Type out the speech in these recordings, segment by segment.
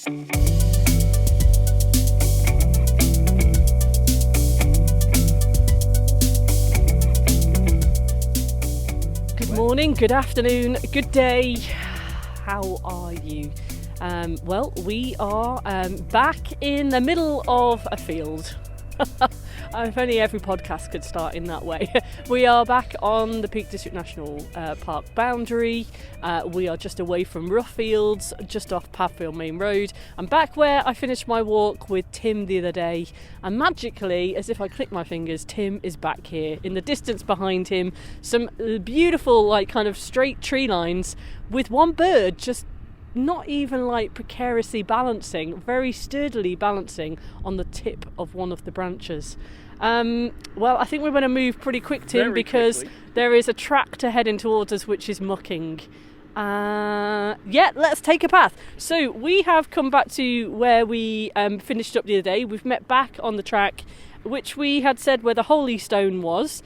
Good morning, good afternoon, good day. How are you? Well, we are back in the middle of a field. If only every podcast could start in that way. We are back on the Peak District National Park boundary. We are just away from rough fields, just off Padfield Main Road. I'm back where I finished my walk with Tim the other day, and magically, as if I click my fingers, Tim is back here. In the distance behind him, some beautiful, like, kind of straight tree lines with one bird just not even like precariously balancing, very sturdily balancing on the tip of one of the branches. Well, I think we're going to move pretty quick, Tim, because there is a tractor heading towards us which is mucking. Yeah, let's take a path. So we have come back to where we finished up the other day. We've met back on the track which we had said where the holy stone was.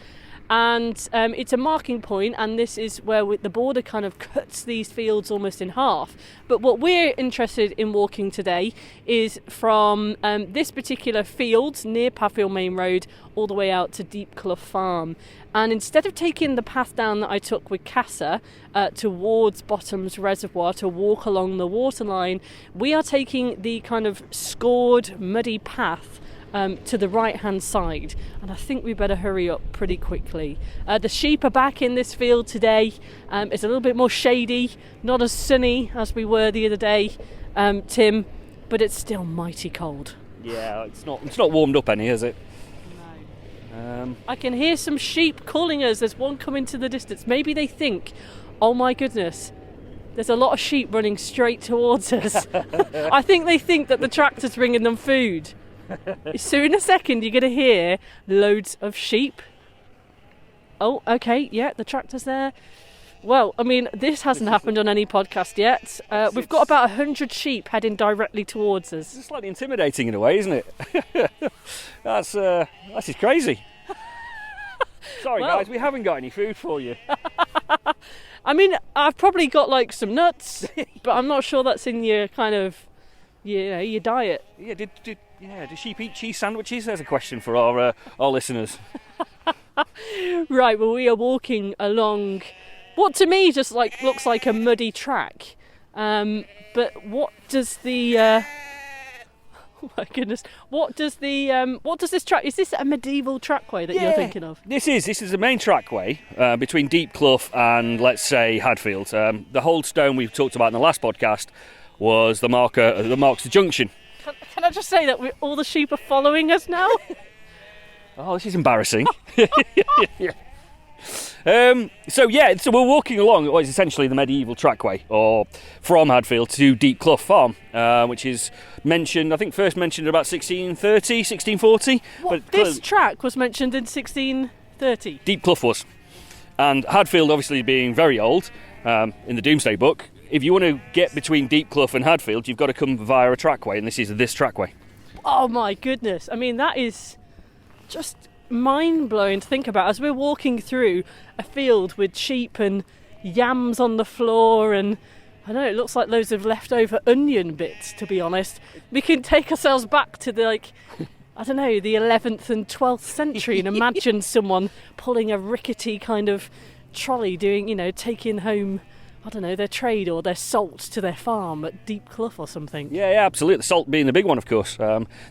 And it's a marking point, and this is where the border kind of cuts these fields almost in half. But what we're interested in walking today is from this particular field near Padfield Main Road all the way out to Deep Clough Farm. And instead of taking the path down that I took with Casa towards Bottoms Reservoir to walk along the waterline, we are taking the kind of scored, muddy path to the right hand side, and I think we better hurry up pretty quickly. The sheep are back in this field today. It's a little bit more shady, not as sunny as we were the other day, Tim, but it's still mighty cold. Yeah, it's not warmed up any, is it? No. I can hear some sheep calling us. There's one coming to the distance. Maybe they think, oh my goodness, there's a lot of sheep running straight towards us. I think they think that the tractor's bringing them food. So in a second you're going to hear loads of sheep. Oh, okay, yeah, the tractor's there. Well, I mean, this hasn't happened on any podcast yet. We've got about 100 sheep heading directly towards us. It's slightly intimidating in a way, isn't it? That's just crazy. Sorry, guys, we haven't got any food for you. I mean, I've probably got like some nuts, but I'm not sure that's in your kind of, your diet. Yeah, do sheep eat cheese sandwiches? There's a question for our listeners. Right, well, we are walking along what to me just like looks like a muddy track. But what does the oh my goodness, what does this track? Is this a medieval trackway that you're thinking of? This is the main trackway between Deep Clough and, let's say, Hadfield. The whole stone we've talked about in the last podcast was the marker that marks the junction. Can I just say that all the sheep are following us now? Oh, this is embarrassing. So we're walking along what is essentially the medieval trackway, or from Hadfield to Deep Clough Farm, which is mentioned, I think first mentioned about 1630, 1640. But this track was mentioned in 1630? Deep Clough was. And Hadfield obviously being very old, in the Doomsday Book, if you want to get between Deep Clough and Hadfield, you've got to come via a trackway, and this is this trackway. Oh my goodness. I mean, that is just mind-blowing to think about. As we're walking through a field with sheep and yams on the floor, and I know it looks like loads of leftover onion bits, to be honest. We can take ourselves back to the, I don't know, the 11th and 12th century and imagine someone pulling a rickety kind of trolley doing, taking home, I don't know, their trade or their salt to their farm at Deep Clough or something. Yeah, absolutely. Salt being the big one, of course.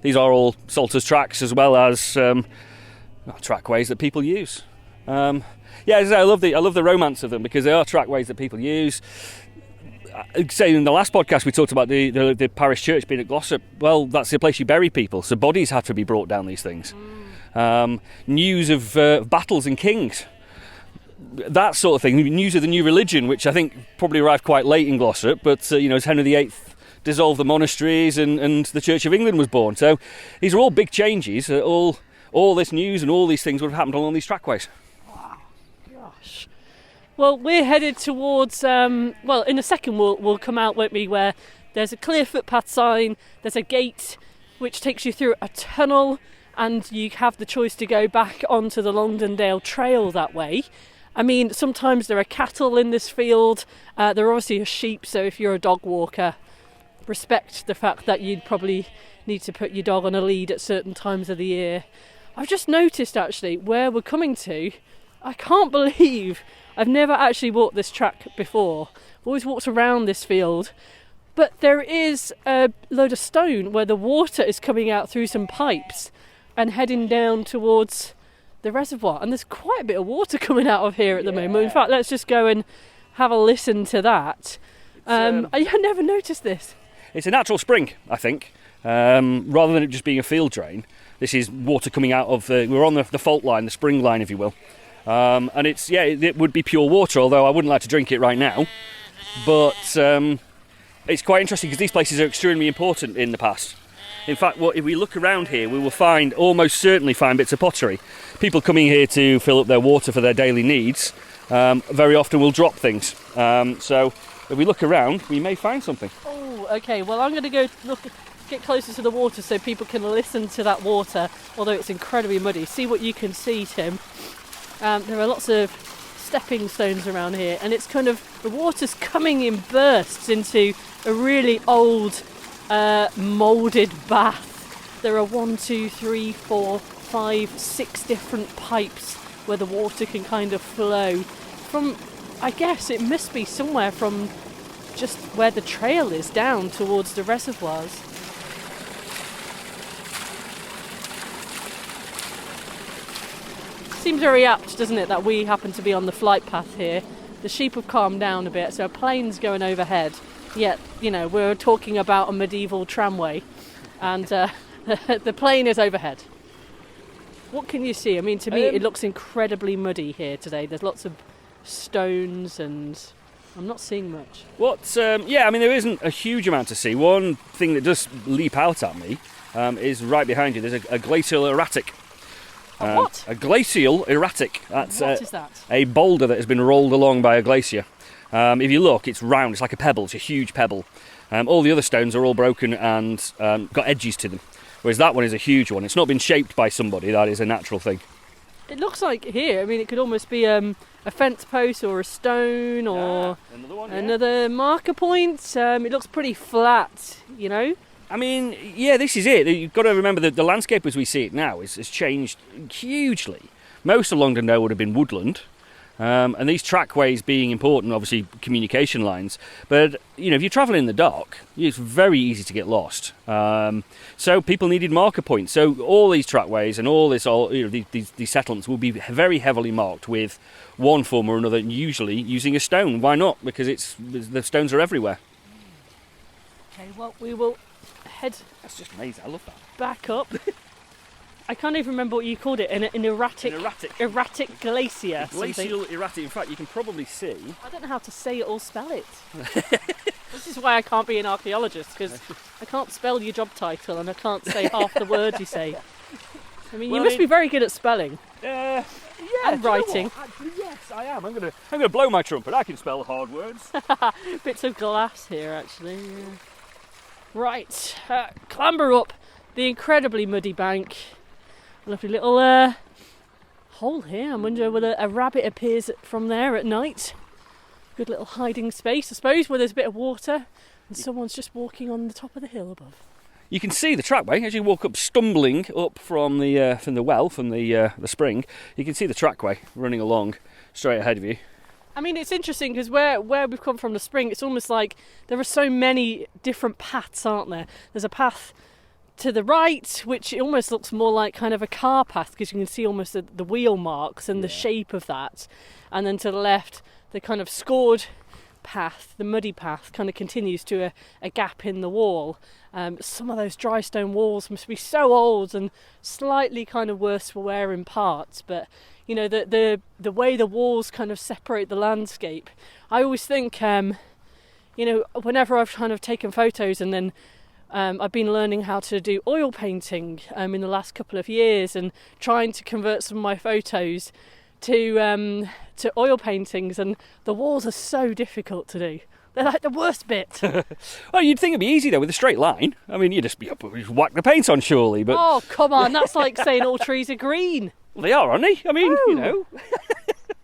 These are all salters tracks as well as trackways that people use. I love the romance of them because they are trackways that people use. Say in the last podcast we talked about the parish church being at Glossop. Well, that's the place you bury people, so bodies have to be brought down these things. News of battles and kings, that sort of thing. News of the new religion, which I think probably arrived quite late in Glossop, but as Henry VIII dissolved the monasteries and the Church of England was born. So these are all big changes. All this news and all these things would have happened along these trackways. Wow, gosh. Well, we're headed towards, in a second we'll come out, won't we, where there's a clear footpath sign, there's a gate which takes you through a tunnel, and you have the choice to go back onto the Longdendale Trail that way. I mean, sometimes there are cattle in this field, there obviously are sheep, so if you're a dog walker, respect the fact that you'd probably need to put your dog on a lead at certain times of the year. I've just noticed actually where we're coming to. I can't believe I've never actually walked this track before. I've always walked around this field, but there is a load of stone where the water is coming out through some pipes and heading down towards the reservoir, and there's quite a bit of water coming out of here at the moment. In fact, let's just go and have a listen to that. I never noticed this. It's a natural spring, I think, rather than it just being a field drain. This is water coming out of we're on the fault line, the spring line, if you will. And it would be pure water, although I wouldn't like to drink it right now. But it's quite interesting because these places are extremely important in the past. In fact, if we look around here, we will almost certainly find bits of pottery. People coming here to fill up their water for their daily needs very often will drop things. So if we look around, we may find something. Oh, okay. Well, I'm going to go get closer to the water so people can listen to that water, although it's incredibly muddy. See what you can see, Tim. There are lots of stepping stones around here, and it's kind of, the water's coming in bursts into a really old moulded bath. There are 1, 2, 3, 4, 5, 6 different pipes where the water can kind of flow from, I guess it must be somewhere from just where the trail is down towards the reservoirs. Seems very apt, doesn't it, that we happen to be on the flight path here. The sheep have calmed down a bit, so a plane's going overhead. Yet, we're talking about a medieval tramway, and the plane is overhead. What can you see? I mean, to me, it looks incredibly muddy here today. There's lots of stones, and I'm not seeing much. There isn't a huge amount to see. One thing that does leap out at me is right behind you. There's a glacial erratic. What? A glacial erratic. What is that? A boulder that has been rolled along by a glacier. If you look, it's round. It's like a pebble. It's a huge pebble. All the other stones are all broken and got edges to them. Whereas that one is a huge one. It's not been shaped by somebody. That is a natural thing. It looks like here, I mean, it could almost be a fence post or a stone or another marker point. It looks pretty flat, I mean, yeah, this is it. You've got to remember that the landscape as we see it now has changed hugely. Most of Longdendale would have been woodland, and these trackways being important, obviously communication lines. But, if you're travelling in the dark, it's very easy to get lost. So people needed marker points. So all these trackways and all this, these settlements will be very heavily marked with one form or another, usually using a stone. Why not? Because the stones are everywhere. Okay, well, we will head. That's just amazing. I love that. Back up. I can't even remember what you called it. An erratic glacier. Glacial erratic. In fact, you can probably see. I don't know how to say it or spell it. This is why I can't be an archaeologist, because I can't spell your job title and I can't say half the words you say. I mean, you must be very good at spelling. Yeah. And writing. Actually, yes, I am. I'm gonna blow my trumpet. I can spell hard words. Bits of glass here, actually. Yeah. Right, clamber up the incredibly muddy bank. A lovely little hole here. I wonder whether a rabbit appears from there at night. Good little hiding space, I suppose, where there's a bit of water and someone's just walking on the top of the hill above. You can see the trackway as you walk up, stumbling up from the spring. You can see the trackway running along straight ahead of you. I mean, it's interesting because where we've come from the spring, it's almost like there are so many different paths, aren't there? There's a path to the right, which almost looks more like kind of a car path because you can see almost the wheel marks and the shape of that. And then to the left, the kind of scored path, the muddy path, kind of continues to a gap in the wall. Some of those dry stone walls must be so old and slightly kind of worse for wear in parts, but the way the walls kind of separate the landscape. I always think, whenever I've kind of taken photos and then I've been learning how to do oil painting in the last couple of years and trying to convert some of my photos to oil paintings, and the walls are so difficult to do. They're like the worst bit. Well, you'd think it'd be easy though with a straight line. I mean, you'd just whack the paint on surely, but... Oh, come on, that's like saying all trees are green. Well, they are, aren't they? I mean,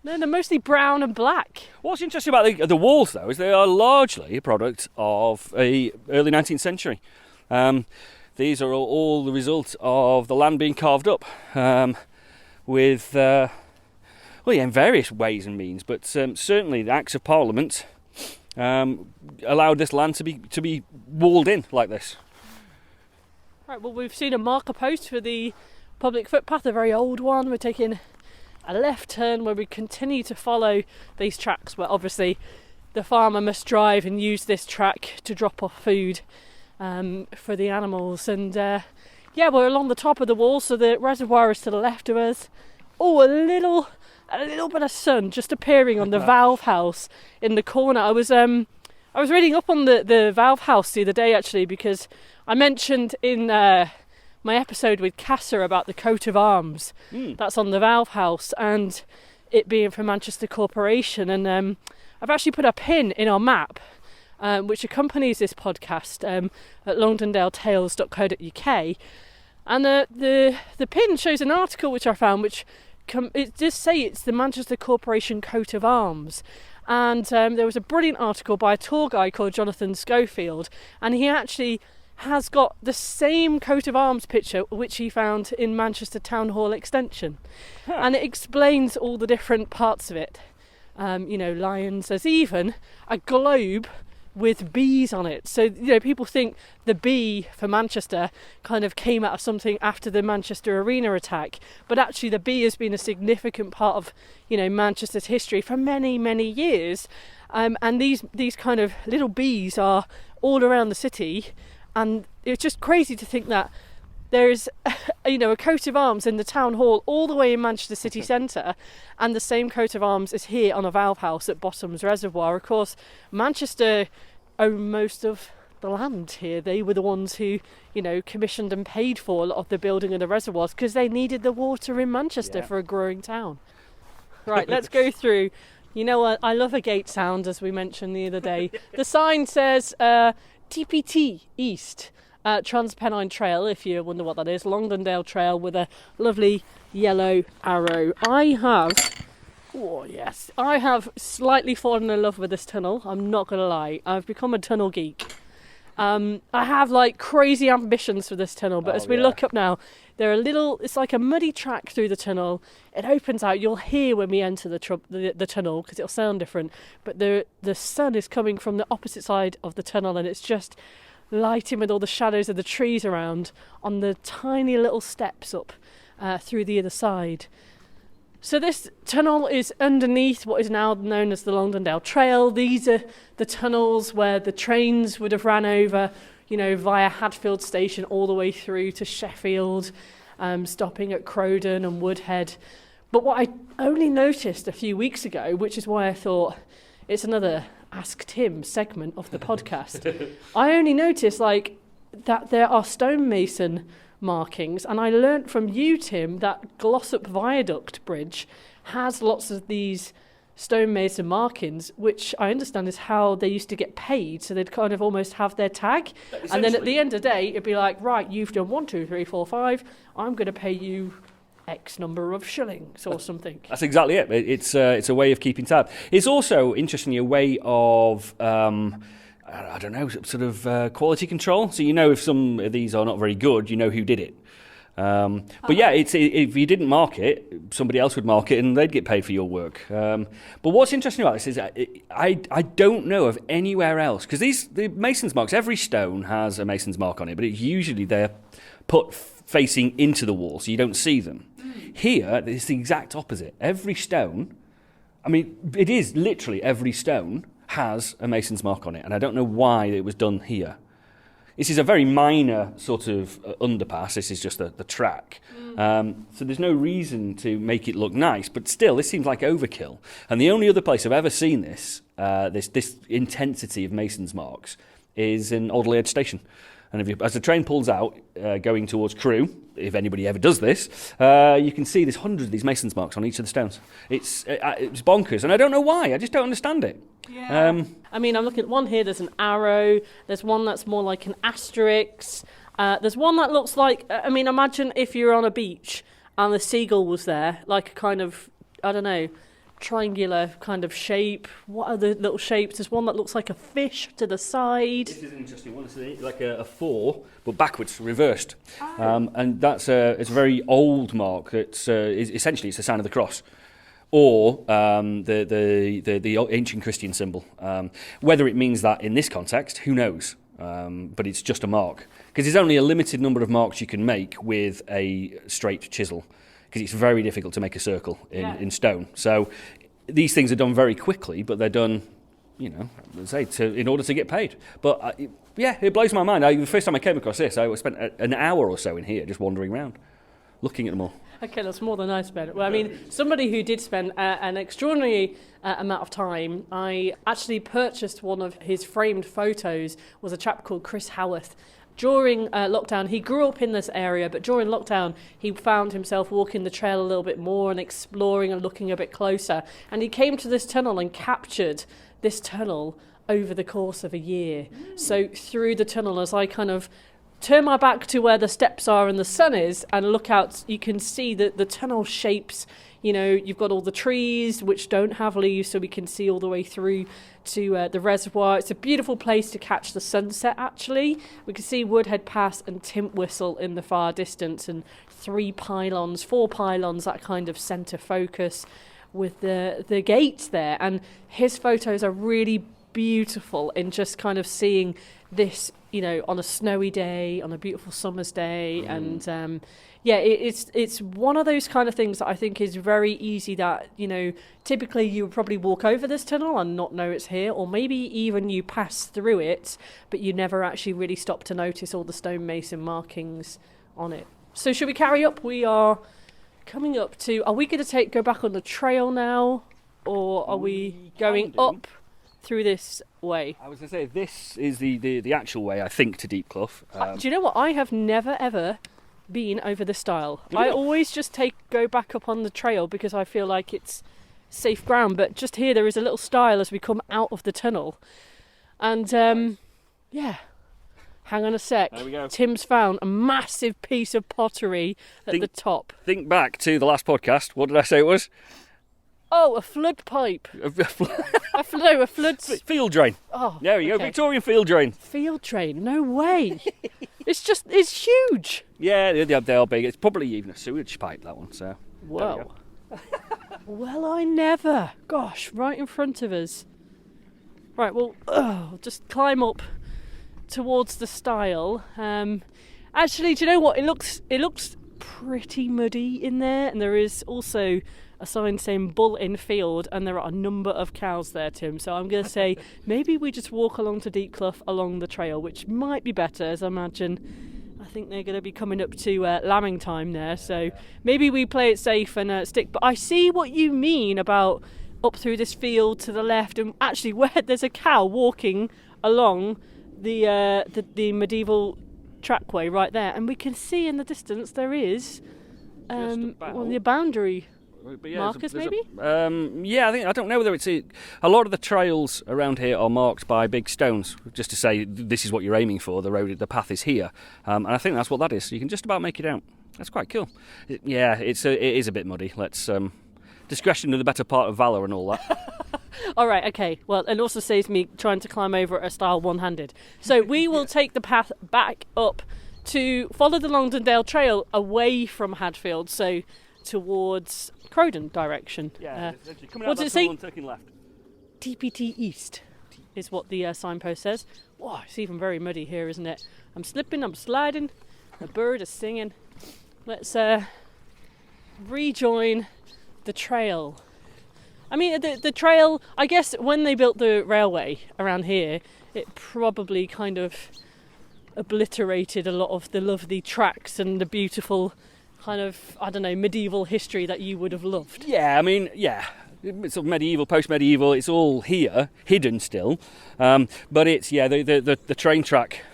No, they're mostly brown and black. What's interesting about the walls, though, is they are largely a product of the early 19th century. These are all the result of the land being carved up with, in various ways and means, but certainly the Acts of Parliament allowed this land to be walled in like this. Right, well, we've seen a marker post for the public footpath, a very old one. We're taking a left turn where we continue to follow these tracks, where obviously the farmer must drive and use this track to drop off food for the animals. And we're along the top of the wall, so the reservoir is to the left of us. Oh, a little bit of sun just appearing on the valve house in the corner. I was reading up on the valve house the other day, actually, because I mentioned in my episode with Casa about the coat of arms that's on the valve house and it being from Manchester Corporation. And I've actually put a pin in our map which accompanies this podcast at longdendaletales.co.uk, and the pin shows an article which I found which it does say it's the Manchester Corporation coat of arms. And there was a brilliant article by a tour guide called Jonathan Schofield, and he actually has got the same coat of arms picture which he found in Manchester Town Hall Extension. And it explains all the different parts of it. Lions. There's even a globe with bees on it. So, people think the bee for Manchester kind of came out of something after the Manchester Arena attack, but actually the bee has been a significant part of, Manchester's history for many, many years. And these kind of little bees are all around the city, and it's just crazy to think that there's a coat of arms in the town hall all the way in Manchester city centre, and the same coat of arms is here on a valve house at Bottoms Reservoir. Of course, Manchester own most of the land here. They were the ones who, commissioned and paid for a lot of the building of the reservoirs because they needed the water in Manchester for a growing town. Right, let's go through. I love a gate sound, as we mentioned the other day. The sign says TPT East. Transpennine Trail, if you wonder what that is. Longdendale Trail with a lovely yellow arrow. I have slightly fallen in love with this tunnel. I'm not going to lie. I've become a tunnel geek. I have crazy ambitions for this tunnel, but as we look up now, it's like a muddy track through the tunnel. It opens out. You'll hear when we enter the tunnel because it'll sound different. But the sun is coming from the opposite side of the tunnel, and it's just lighting with all the shadows of the trees around on the tiny little steps up through the other side. So this tunnel is underneath what is now known as the Longdendale Trail. These are the tunnels where the trains would have ran over, via Hadfield Station all the way through to Sheffield, stopping at Crowden and Woodhead. But what I only noticed a few weeks ago, which is why I thought it's another Ask Tim segment of the podcast, I only noticed that there are stonemason markings, and I learnt from you, Tim, that Glossop Viaduct Bridge has lots of these stonemason markings, which I understand is how they used to get paid, so they'd kind of almost have their tag, and then at the end of the day it'd be like, right, you've done 1, 2, 3, 4, 5, I'm going to pay you X number of shillings or something. That's exactly it. It's a way of keeping tab. It's also, interestingly, a way of I don't know, sort of quality control. So if some of these are not very good, you know who did it. But if you didn't mark it, somebody else would mark it and they'd get paid for your work. But what's interesting about this is I don't know of anywhere else, because the mason's marks, every stone has a mason's mark on it, but it's usually they're put facing into the wall so you don't see them. Here, it's the exact opposite. Every stone, it is literally every stone has a mason's mark on it, and I don't know why it was done here. This is a very minor sort of underpass. This is just the track. So there's no reason to make it look nice, but still, this seems like overkill. And the only other place I've ever seen this intensity of mason's marks is in Alderley Edge Station. And as the train pulls out, going towards Crewe, if anybody ever does this, you can see there's hundreds of these mason's marks on each of the stones. It's bonkers, and I don't know why. I just don't understand it. Yeah. I'm looking at one here. There's an arrow. There's one that's more like an asterisk. There's one that looks like, imagine if you're on a beach and the seagull was there, like a kind of, I don't know, triangular kind of shape. What are the little shapes? There's one that looks like a fish to the side. This is an interesting one. It's like a 4, but backwards, reversed. And that's it's a very old mark. Essentially it's a sign of the cross, or the ancient Christian symbol. Whether it means that in this context, who knows? But it's just a mark, because there's only a limited number of marks you can make with a straight chisel, because it's very difficult to make a circle in stone. So these things are done very quickly, but they're done, in order to get paid. But it blows my mind. The first time I came across this, I spent an hour or so in here just wandering around, looking at them all. Okay, that's more than I spent. Well, I mean, somebody who did spend an extraordinary amount of time, I actually purchased one of his framed photos, was a chap called Chris Howarth. During lockdown, he grew up in this area, but during lockdown, he found himself walking the trail a little bit more and exploring and looking a bit closer. And he came to this tunnel and captured this tunnel over the course of a year. So through the tunnel, as I kind of turn my back to where the steps are and the sun is and look out, you can see that the tunnel shapes, you've got all the trees which don't have leaves, so we can see all the way through to the reservoir. It's a beautiful place to catch the sunset, actually. We can see Woodhead Pass and Tintwistle in the far distance, and 4 pylons, that kind of centre focus with the gate there. And his photos are really beautiful in just kind of seeing this, on a snowy day, on a beautiful summer's day. And it's one of those kind of things that I think is very easy, that typically you would probably walk over this tunnel and not know it's here, or maybe even you pass through it but you never actually really stop to notice all the stonemason markings on it. So should we carry up? We are coming up to, are we going to go back on the trail now, or are we going up through this way? I was going to say, this is the actual way, I think, to Deep Clough. Do you know what? I have never ever been over the stile. I always just go back up on the trail because I feel like it's safe ground, but just here there is a little stile as we come out of the tunnel. And hang on a sec. There we go. Tim's found a massive piece of pottery at the top. Think back to the last podcast. What did I say it was? Oh, a flood pipe. a flood... Field drain. Oh, there you go, Victorian field drain. Field drain? No way. It's huge. Yeah, they are big. It's probably even a sewage pipe, that one. So. Whoa. Well, I never. Gosh, right in front of us. Right, well, just climb up towards the stile. Actually, do you know what? It looks pretty muddy in there, and there is also a sign saying bull in field, and there are a number of cows there, Tim. So I'm going to say maybe we just walk along to Deep Clough along the trail, which might be better, as I imagine. I think they're going to be coming up to lambing time there, so maybe we play it safe and stick. But I see what you mean about up through this field to the left, and actually where there's a cow walking along the medieval trackway right there, and we can see in the distance there is the boundary. Markers, maybe? I don't know whether it's a lot of the trails around here are marked by big stones, just to say this is what you're aiming for. The path is here, and I think that's what that is. So you can just about make it out. That's quite cool. It is a bit muddy. Let's discretion to the better part of valour and all that. All right, okay. Well, it also saves me trying to climb over a stile one-handed. So we will take the path back up to follow the Longdendale Trail away from Hadfield, so towards Crowden direction. What does it say? Taking left. TPT East is what the signpost says. Wow, it's even very muddy here, isn't it? I'm slipping, I'm sliding, the bird is singing. Let's rejoin the trail. I mean, the trail, I guess when they built the railway around here, it probably kind of obliterated a lot of the lovely tracks and the beautiful kind of, I don't know, medieval history that you would have loved. Yeah, I mean, it's sort of medieval, post-medieval, it's all here, hidden still. But it's, the train track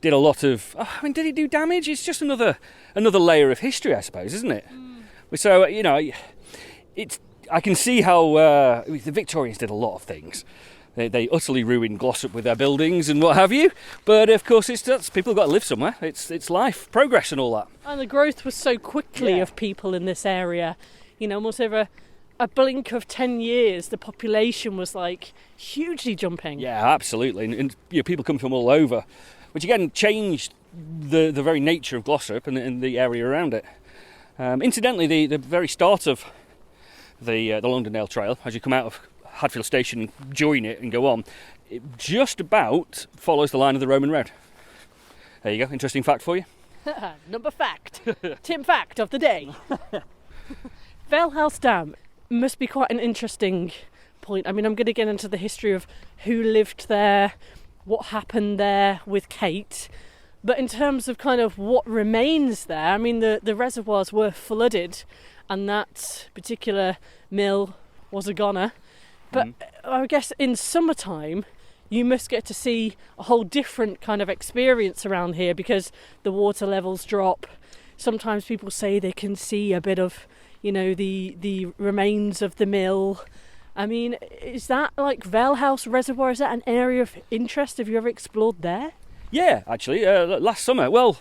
did a lot of, did it do damage? It's just another layer of history, I suppose, isn't it? So, I can see how the Victorians did a lot of things. They utterly ruined Glossop with their buildings and what have you. But of course, people have got to live somewhere. It's life, progress, and all that. And the growth was so quickly of people in this area. Almost over a blink of 10 years, the population was like hugely jumping. Yeah, absolutely. And people come from all over, which again changed the very nature of Glossop and the area around it. Incidentally, the very start of the Longdendale Trail, as you come out of Hadfield Station and join it and go on, it just about follows the line of the Roman road. There you go, interesting fact for you. Number fact. Tim fact of the day. Valehouse Dam must be quite an interesting point. I mean, I'm going to get into the history of who lived there, what happened there with Kate. But in terms of kind of what remains there, I mean, the reservoirs were flooded and that particular mill was a goner. But I guess in summertime, you must get to see a whole different kind of experience around here because the water levels drop. Sometimes people say they can see a bit of, the remains of the mill. I mean, is that like Valehouse Reservoir? Is that an area of interest? Have you ever explored there? Yeah, actually, last summer. Well,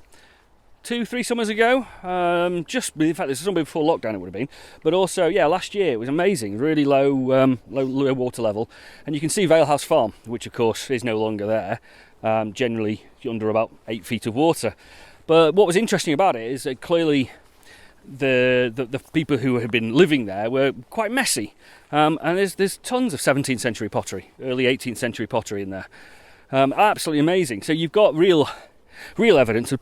2-3 summers ago. In fact, this is summer before lockdown. It would have been, but also, last year it was amazing. Really low water level, and you can see Valehouse Farm, which of course is no longer there. Generally under about 8 feet of water. But what was interesting about it is that clearly the people who had been living there were quite messy, and there's tons of 17th century pottery, early 18th century pottery in there. Absolutely amazing. So you've got real evidence of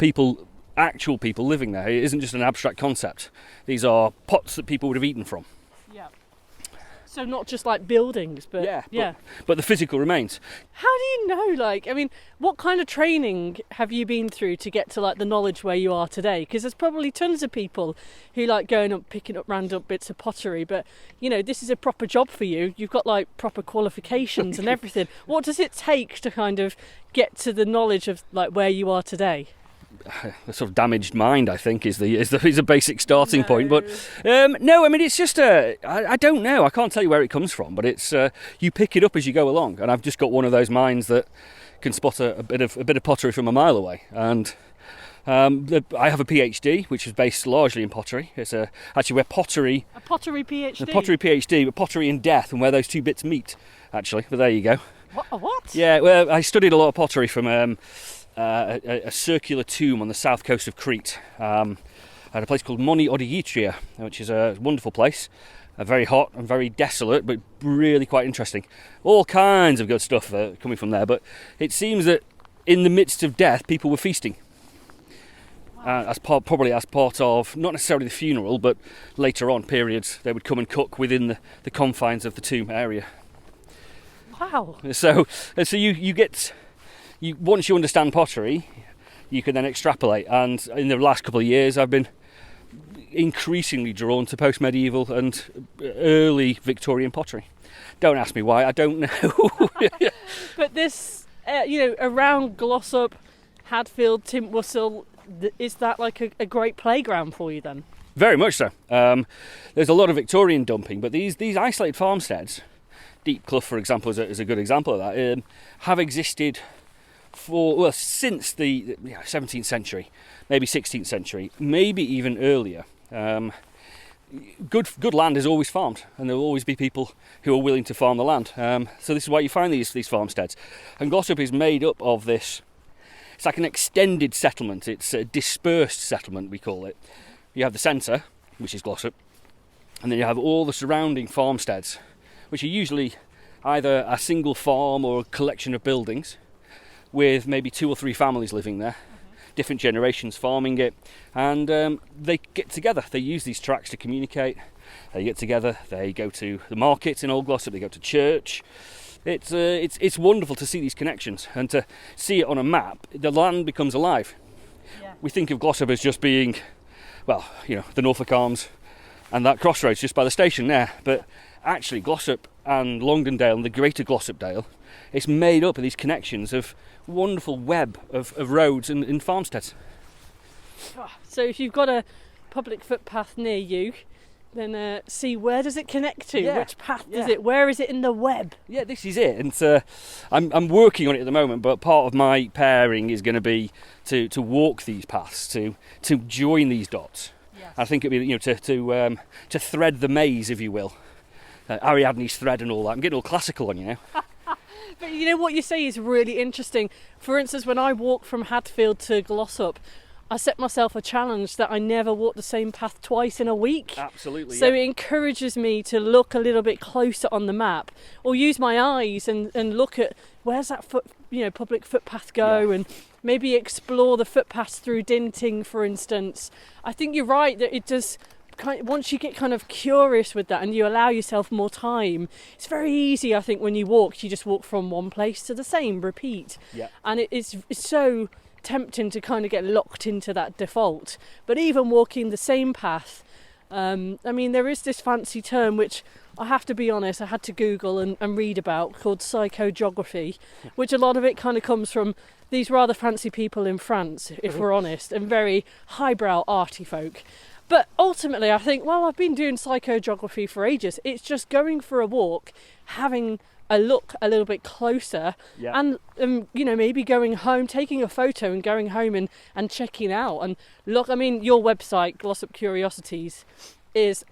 actual people living there. It isn't just an abstract concept. These are pots that people would have eaten from. Yeah. So not just like buildings, but but the physical remains. How do you know, what kind of training have you been through to get to the knowledge where you are today? Because there's probably tons of people who like going up, picking up random bits of pottery, but this is a proper job for you. You've got proper qualifications and everything. What does it take to kind of get to the knowledge of where you are today? A sort of damaged mind, I think, is a basic starting point. But no, I mean, it's just I don't know. I can't tell you where it comes from, but it's you pick it up as you go along. And I've just got one of those minds that can spot a bit of pottery from a mile away. And I have a PhD, which is based largely in pottery. It's actually where pottery. A pottery PhD. A pottery PhD, but pottery and death, and where those two bits meet. Actually, but there you go. What? Yeah, well, I studied a lot of pottery from a circular tomb on the south coast of Crete at a place called Moni Odigitria, which is a wonderful place, very hot and very desolate, but really quite interesting. All kinds of good stuff coming from there, but it seems that in the midst of death, people were feasting. Probably as part of, not necessarily the funeral, but later on periods, they would come and cook within the confines of the tomb area. Wow. So you get... once you understand pottery, you can then extrapolate. And in the last couple of years, I've been increasingly drawn to post-medieval and early Victorian pottery. Don't ask me why, I don't know. But this, around Glossop, Hadfield, Tintwistle, is that a great playground for you then? Very much so. There's a lot of Victorian dumping, but these isolated farmsteads, Deep Clough, for example, is a good example of that, have existed since the 17th century, maybe 16th century, maybe even earlier. Good land is always farmed, and there will always be people who are willing to farm the land. So this is why you find these farmsteads. And Glossop is made up of this. It's like an extended settlement. It's a dispersed settlement, we call it. You have the centre, which is Glossop, and then you have all the surrounding farmsteads, which are usually either a single farm or a collection of buildings with maybe 2 or 3 families living there, different generations farming it, and they get together. They use these tracks to communicate. They get together. They go to the markets in Old Glossop. They go to church. It's wonderful to see these connections and to see it on a map. The land becomes alive. Yeah. We think of Glossop as just being, the Norfolk Arms and that crossroads just by the station there, but actually Glossop and Longdendale and the greater Glossop Dale, it's made up of these connections of wonderful web of roads and farmsteads. So if you've got a public footpath near you, then see where does it connect to? Yeah. Which path is it? Where is it in the web? Yeah, this is it. And I'm working on it at the moment, but part of my pairing is going to be to walk these paths, to join these dots. Yes. I think it'd be to thread the maze, if you will, Ariadne's thread and all that. I'm getting all classical on you now. But you know what you say is really interesting. For instance, when I walk from Padfield to Glossop, I set myself a challenge that I never walk the same path twice in a week. Absolutely. So it encourages me to look a little bit closer on the map, or use my eyes and look at where's that public footpath go, and maybe explore the footpaths through dinting, for instance. I think you're right that it does. Once you get kind of curious with that and you allow yourself more time, it's very easy, I think, when you walk, you just walk from one place to the same, repeat. Yeah. And it's so tempting to kind of get locked into that default. But even walking the same path, I mean, there is this fancy term which I have to be honest, I had to Google and read about, called psychogeography, which a lot of it kind of comes from these rather fancy people in France, if we're honest, and very highbrow arty folk. But ultimately, I think, well, I've been doing psychogeography for ages. It's just going for a walk, having a look a little bit closer, and maybe going home, taking a photo and going home and checking out. And look, I mean, your website, Glossop Curiosities, is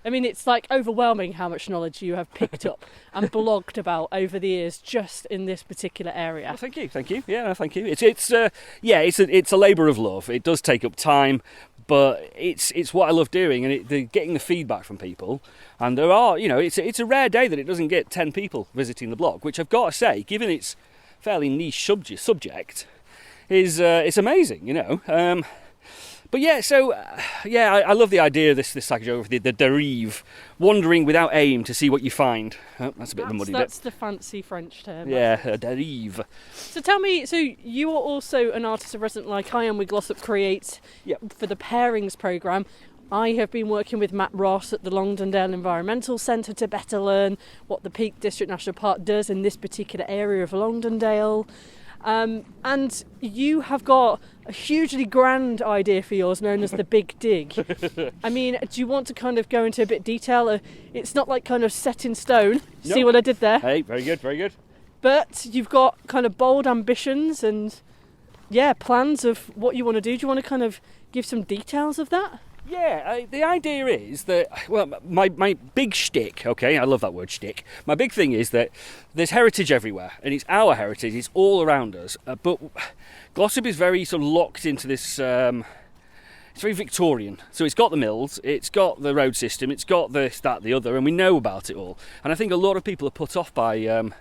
it's like overwhelming how much knowledge you have picked up and blogged about over the years just in this particular area. Well, thank you. Yeah, no, thank you. It's a labour of love. It does take up time, but it's what I love doing, and getting the feedback from people. And there are, it's a rare day that it doesn't get 10 people visiting the blog, which I've got to say, given its fairly niche subject, is it's amazing, But I love the idea of this psychogeography, the derive, wandering without aim to see what you find. Oh, that's a bit of a muddy bit. That's the fancy French term. Yeah, a derive. So tell me, so you are also an artist in resident like I am with Glossop Creates for the Pairings programme. I have been working with Matt Ross at the Longdendale Environmental Centre to better learn what the Peak District National Park does in this particular area of Longdendale. And you have got a hugely grand idea for yours known as the Big Dig. I mean, do you want to kind of go into a bit of detail? It's not like kind of set in stone. Nope. See what I did there? Hey, very good, very good. But you've got kind of bold ambitions and, plans of what you want to do. Do you want to kind of give some details of that? Yeah, the idea is that, well, my big shtick, okay, I love that word shtick, my big thing is that there's heritage everywhere, and it's our heritage, it's all around us, but Glossop is very sort of locked into this, it's very Victorian, so it's got the mills, it's got the road system, it's got this, that, the other, and we know about it all, and I think a lot of people are put off by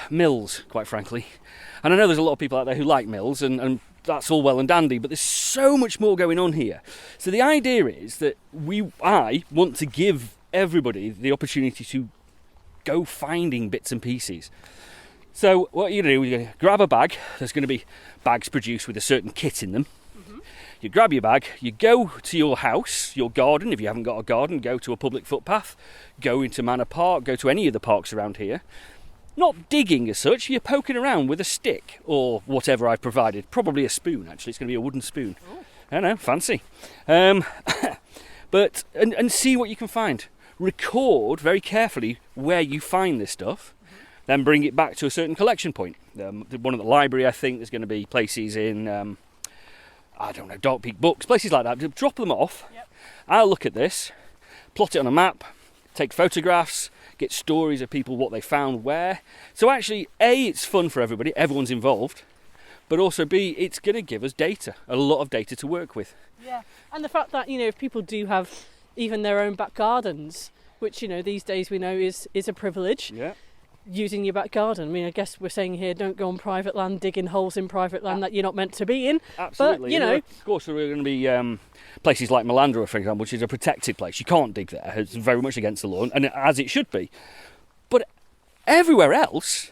mills, quite frankly, and I know there's a lot of people out there who like mills, and that's all well and dandy, but there's so much more going on here. So the idea is that I want to give everybody the opportunity to go finding bits and pieces. So what you're going to do, you're going to grab a bag. There's going to be bags produced with a certain kit in them. Mm-hmm. You grab your bag, you go to your house, your garden. If you haven't got a garden, go to a public footpath, go into Manor Park, go to any of the parks around here. Not digging as such, you're poking around with a stick or whatever I've provided. Probably a spoon, actually. It's going to be a wooden spoon. Oh. I know, fancy. But see what you can find. Record very carefully where you find this stuff. Mm-hmm. Then bring it back to a certain collection point. One at the library, I think. There's going to be places in, Dark Peak Books, places like that. Drop them off. Yep. I'll look at this, plot it on a map, take photographs, get stories of people, what they found, where. So actually, A, it's fun for everybody, everyone's involved, but also B, it's going to give us data, a lot of data to work with. Yeah, and the fact that, if people do have even their own back gardens, which, these days we know is a privilege. Yeah. Using your back garden. I mean, I guess we're saying here, don't go on private land, digging holes in private land that you're not meant to be in. Absolutely. But, Of course, there are going to be places like Melandra, for example, which is a protected place. You can't dig there. It's very much against the law, and as it should be. But everywhere else...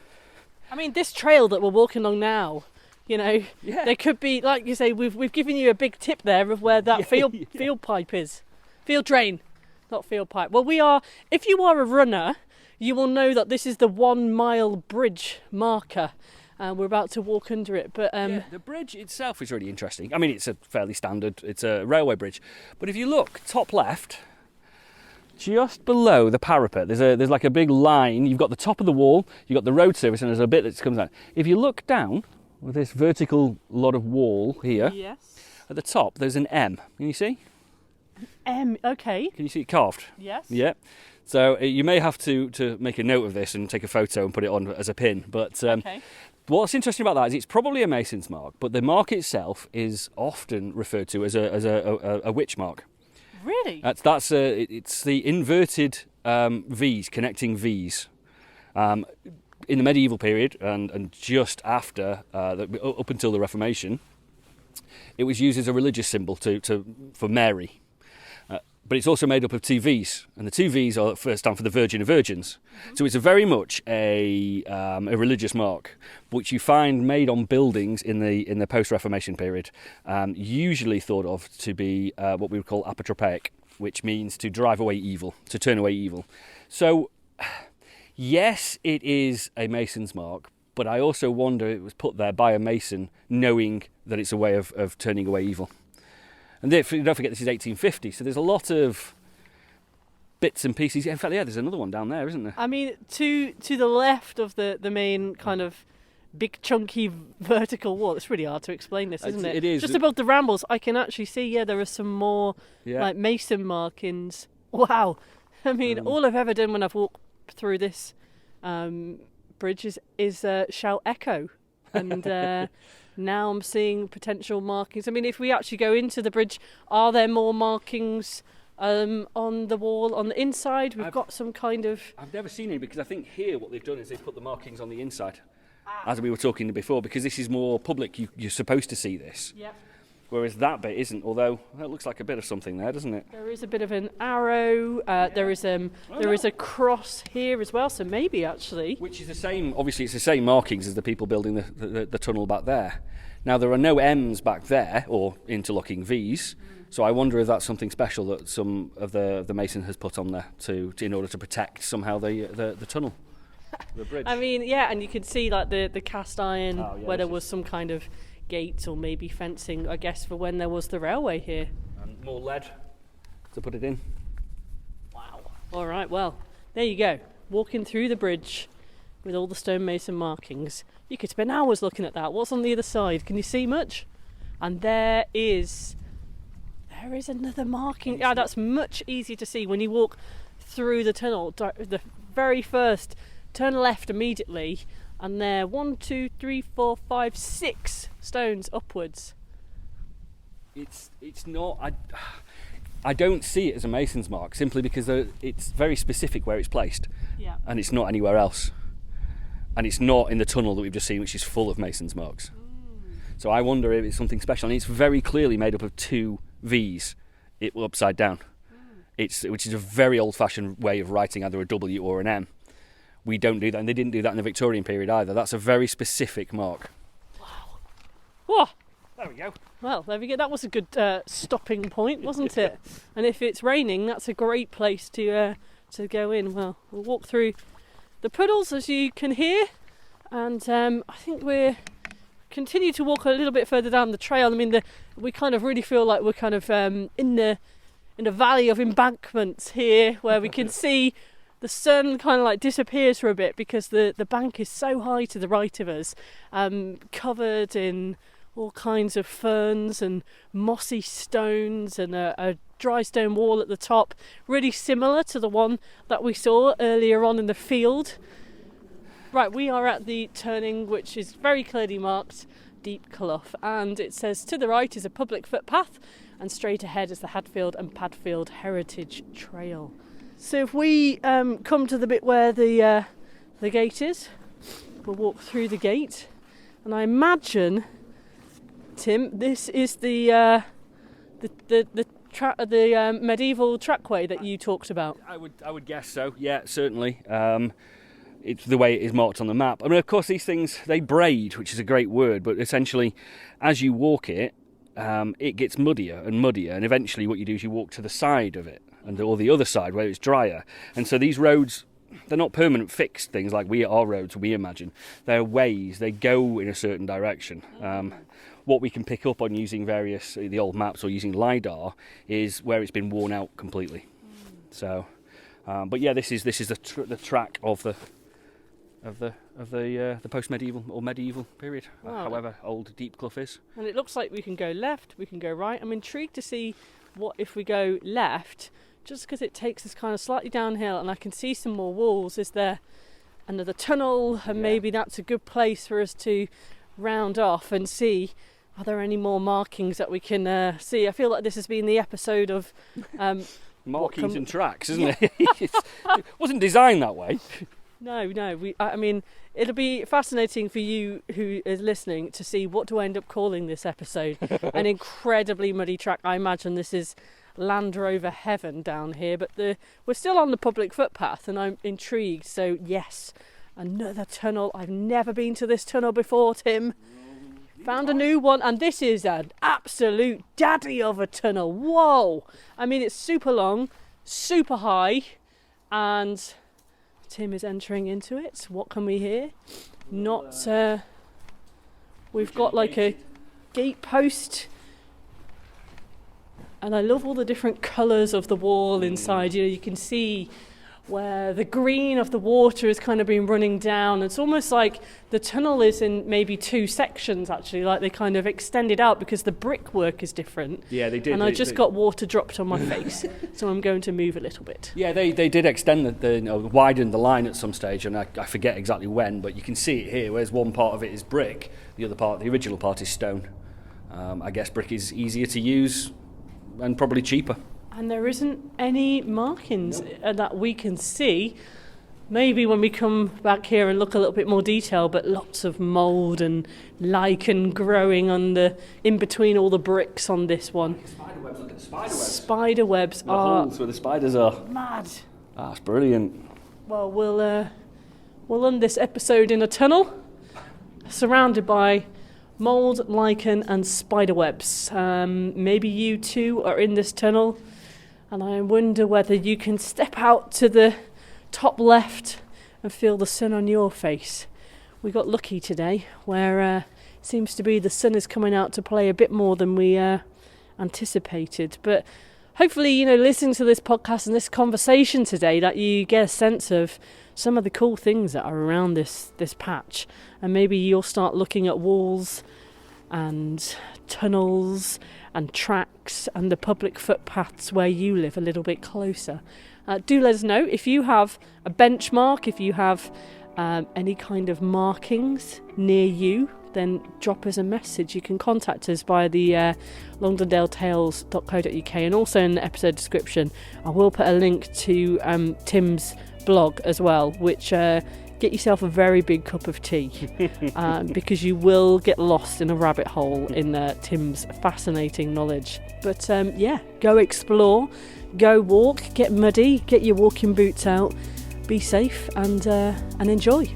I mean, this trail that we're walking along now, there could be, like you say, we've given you a big tip there of where that field pipe is. Field drain, not field pipe. Well, if you are a runner... You will know that this is the 1 mile bridge marker. We're about to walk under it. But the bridge itself is really interesting. I mean, it's a fairly standard, it's a railway bridge. But if you look, top left, just below the parapet, there's like a big line. You've got the top of the wall, you've got the road service, and there's a bit that comes down. If you look down, with this vertical lot of wall here, yes. At the top, there's an M. Can you see? Okay. Can you see it carved? Yes. Yeah. So you may have to make a note of this and take a photo and put it on as a pin. But Okay. what's interesting about that is it's probably a mason's mark, but the mark itself is often referred to as a witch mark. Really? It's the inverted V's, connecting V's. In the medieval period and just after, up until the Reformation, it was used as a religious symbol for Mary. But it's also made up of two V's, and the two V's stand for the Virgin of Virgins. Mm-hmm. So it's very much a religious mark, which you find made on buildings in the post-Reformation period, usually thought of to be what we would call apotropaic, which means to drive away evil, to turn away evil. So, yes, it is a mason's mark, but I also wonder it was put there by a mason knowing that it's a way of turning away evil. And don't forget, this is 1850, so there's a lot of bits and pieces. In fact, yeah, there's another one down there, isn't there? I mean, to the left of the main kind of big chunky vertical wall. It's really hard to explain this, isn't it? It is. Just above the rambles, I can actually see, there are some more like mason markings. Wow. I mean, all I've ever done when I've walked through this bridge is shout echo. And now I'm seeing potential markings. I mean, if we actually go into the bridge, are there more markings on the wall on the inside? We've got some kind of... I've never seen any, because I think here what they've done is they've put the markings on the inside, as we were talking before, because this is more public. You're supposed to see this. Yep. Whereas that bit isn't, although it looks like a bit of something there, doesn't it? There is a bit of an arrow. There is a cross here as well, so maybe actually... Which is the same, obviously it's the same markings as the people building the tunnel back there. Now there are no M's back there, or interlocking V's, so I wonder if that's something special that some of the mason has put on there in order to protect somehow the tunnel, the bridge. I mean, yeah, and you could see like the cast iron where there was is... some kind of gates or maybe fencing, I guess, for when there was the railway here. And more lead to put it in. Wow. All right, well, there you go. Walking through the bridge with all the stonemason markings. You could spend hours looking at that. What's on the other side? Can you see much? And there is another marking. Yeah, that's much easier to see when you walk through the tunnel. The very first, turn left immediately, and there 1, 2, 3, 4, 5, 6 stones upwards. It's not. I don't see it as a mason's mark simply because it's very specific where it's placed, and it's not anywhere else, and it's not in the tunnel that we've just seen, which is full of mason's marks. So I wonder if it's something special, and it's very clearly made up of two V's, upside down. Which is a very old-fashioned way of writing either a W or an M. We don't do that, and they didn't do that in the Victorian period either. That's a very specific mark. Wow. Whoa. There we go. Well, there we go. That was a good stopping point, wasn't it? And if it's raining, that's a great place to go in. Well, we'll walk through the puddles, as you can hear, and I think we're continue to walk a little bit further down the trail. I mean, we kind of really feel like we're kind of in the valley of embankments here, where we can see the sun kind of like disappears for a bit because the bank is so high to the right of us, covered in all kinds of ferns and mossy stones and a dry stone wall at the top, really similar to the one that we saw earlier on in the field. Right, we are at the turning, which is very clearly marked Deep Clough, and it says to the right is a public footpath and straight ahead is the Hadfield and Padfield Heritage Trail. So if we come to the bit where the gate is, we'll walk through the gate, and I imagine, Tim, this is the medieval trackway that you talked about. I would guess so. Yeah, certainly. It's the way it is marked on the map. I mean, of course, these things, they braid, which is a great word, but essentially, as you walk it, it gets muddier and muddier, and eventually what you do is you walk to the side of it, or the other side where it's drier. And so these roads, they're not permanent fixed things like our roads we imagine. They're ways, they go in a certain direction. What we can pick up on using the old maps or using LiDAR is where it's been worn out completely. So, but yeah, this is the track of the post-medieval or medieval period, however old Deep Clough is. And it looks like we can go left, we can go right. I'm intrigued to see what if we go left, just because it takes us kind of slightly downhill and I can see some more walls. Is there another tunnel? And maybe that's a good place for us to round off and see, are there any more markings that we can see? I feel like this has been the episode of markings and tracks, isn't it? It wasn't designed that way. No. I mean, it'll be fascinating for you who is listening to see what do I end up calling this episode. An incredibly muddy track. I imagine this is Land Rover heaven down here, but we're still on the public footpath and I'm intrigued. So yes, another tunnel. I've never been to this tunnel before, Tim. Found a new one, and this is an absolute daddy of a tunnel. Whoa! I mean, it's super long, super high, and Tim is entering into it. What can we hear? We've got like a gate post, and I love all the different colours of the wall inside. You can see where the green of the water has kind of been running down. It's almost like the tunnel is in maybe two sections, actually, like they kind of extended out because the brickwork is different. Yeah, they did. And I just got water dropped on my face, so I'm going to move a little bit. Yeah, they did extend widen the line at some stage, and I forget exactly when, but you can see it here, whereas one part of it is brick, the other part, the original part, is stone. I guess brick is easier to use and probably cheaper. And there isn't any markings that we can see. Maybe when we come back here and look a little bit more detail, but lots of mould and lichen growing in between all the bricks on this one. Spiderwebs, look at the spiderwebs. Spiderwebs the holes where the spiders are. Mad. That's brilliant. Well, we'll end this episode in a tunnel, surrounded by mould, lichen and spiderwebs. Maybe you too are in this tunnel. And I wonder whether you can step out to the top left and feel the sun on your face. We got lucky today, where it seems to be the sun is coming out to play a bit more than we anticipated. But hopefully, listening to this podcast and this conversation today, that you get a sense of some of the cool things that are around this patch. And maybe you'll start looking at walls and tunnels and tracks and the public footpaths where you live a little bit closer. Do let us know if you have a benchmark, if you have any kind of markings near you, then drop us a message. You can contact us via the longdendaletales.co.uk, and also in the episode description I will put a link to Tim's blog as well, which get yourself a very big cup of tea because you will get lost in a rabbit hole in Tim's fascinating knowledge. But go explore, go walk, get muddy, get your walking boots out, be safe and enjoy.